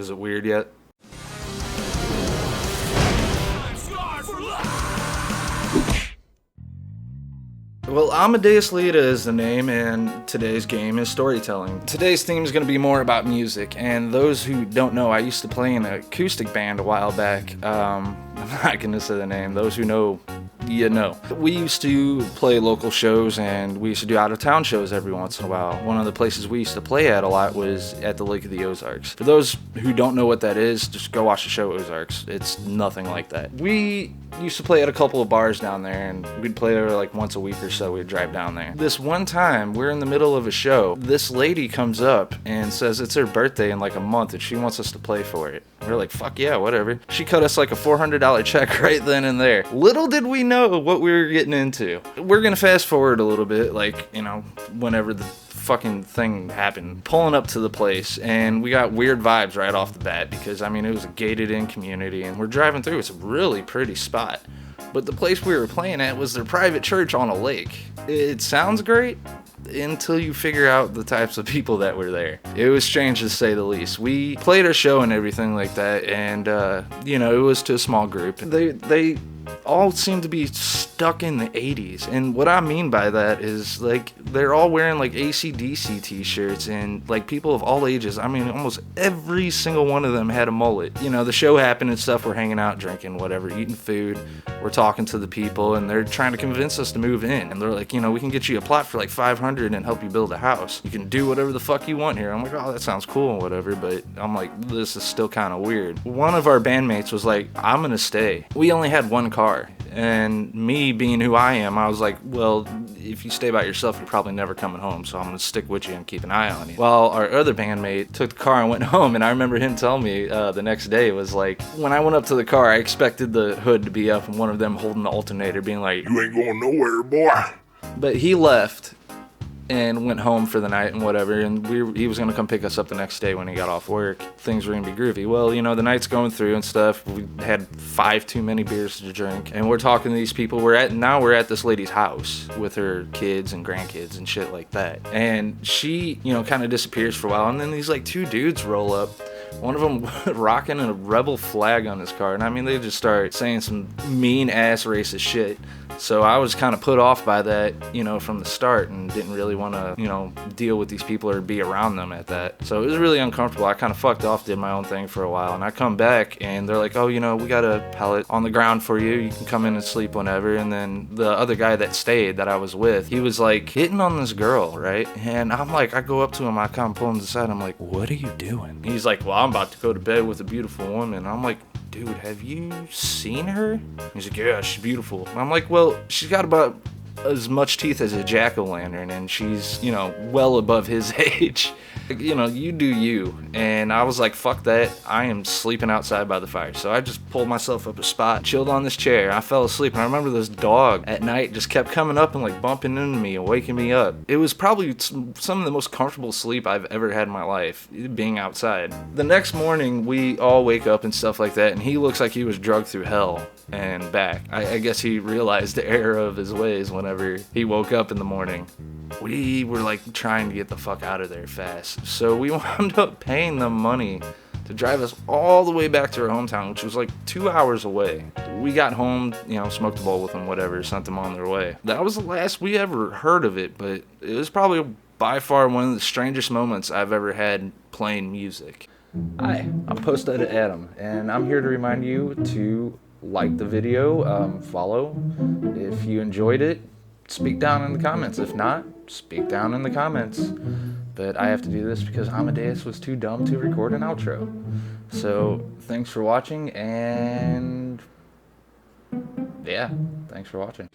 Is it weird yet? Well, Amadeus Laeta is the name, and today's game is storytelling. Today's theme is going to be more about music, and those who don't know, I used to play in an acoustic band a while back. I'm not going to say the name. Those who know, you know. We used to play local shows, and we used to do out-of-town shows every once in a while. One of the places we used to play at a lot was at the Lake of the Ozarks. For those who don't know what that is, just go watch the show Ozarks. It's nothing like that. We used to play at a couple of bars down there, and we'd play there like once a week or so. We'd drive down there. This one time, we're in the middle of a show. This lady comes up and says it's her birthday in like a month, and she wants us to play for it. We're like, fuck yeah, whatever. She cut us like a $400 check right then and there. Little did we know what we were getting into. We're gonna fast forward a little bit, like, you know, whenever the fucking thing happened. Pulling up to the place, and we got weird vibes right off the bat because, I mean, it was a gated-in community, and we're driving through. It's a really pretty spot. But the place we were playing at was their private church on a lake. It sounds great until you figure out the types of people that were there. It was strange to say the least. We played our show and everything like that, and you know, it was to a small group. They all seem to be stuck in the 80s, and what I mean by that is, like, they're all wearing like AC/DC t-shirts, and like people of all ages. I mean, almost every single one of them had a mullet. You know, the show happened and stuff, we're hanging out, drinking, whatever, eating food, we're talking to the people, and they're trying to convince us to move in, and they're like, you know, we can get you a plot for like $500 and help you build a house. You can do whatever the fuck you want here. I'm like, oh, that sounds cool and whatever, but I'm like, this is still kind of weird. One of our bandmates was like, I'm gonna stay. We only had one car, and me being who I am, I was like, well, if you stay by yourself, you're probably never coming home, so I'm gonna stick with you and keep an eye on you. While our other bandmate took the car and went home, and I remember him telling me the next day, was like, when I went up to the car, I expected the hood to be up and one of them holding the alternator being like, you ain't going nowhere, boy. But he left and went home for the night and whatever, and he was gonna come pick us up the next day when he got off work. Things were gonna be groovy. Well, you know, the night's going through and stuff. We had 5 too many beers to drink, and we're talking to these people. We're at this lady's house with her kids and grandkids and shit like that. And she, you know, kind of disappears for a while, and then these like 2 dudes roll up. One of them rocking a rebel flag on his car, and I mean, they just start saying some mean-ass racist shit. So I was kind of put off by that, you know, from the start, and didn't really want to, you know, deal with these people or be around them at that. So it was really uncomfortable. I kind of fucked off, did my own thing for a while, and I come back, and they're like, oh, you know, we got a pallet on the ground for you. You can come in and sleep whenever. And then the other guy that stayed, that I was with, he was like hitting on this girl, right? And I'm like, I go up to him, I kind of pull him to the side. I'm like, what are you doing? He's like, well, I'm about to go to bed with a beautiful woman. I'm like, dude, have you seen her? He's like, yeah, she's beautiful. And I'm like, well, she's got about as much teeth as a jack-o'-lantern, and she's, you know, well above his age. You know, you do you. And I was like, fuck that, I am sleeping outside by the fire. So I just pulled myself up a spot, chilled on this chair. I fell asleep, and I remember this dog at night just kept coming up and like bumping into me and waking me up. It was probably some of the most comfortable sleep I've ever had in my life, being outside. The next morning, we all wake up and stuff like that, and he looks like he was drugged through hell and back. I guess he realized the error of his ways whenever he woke up in the morning. We were like trying to get the fuck out of there fast, so we wound up paying them money to drive us all the way back to our hometown, which was like 2 hours away. We got home, you know, smoked a bowl with them, whatever, sent them on their way. That was the last we ever heard of it, but it was probably by far one of the strangest moments I've ever had playing music. Hi, I'm Post Edit Adam, and I'm here to remind you to like the video, follow. If you enjoyed it, speak down in the comments. If not, speak down in the comments. But I have to do this because Amadeus was too dumb to record an outro. So thanks for watching, and yeah, thanks for watching.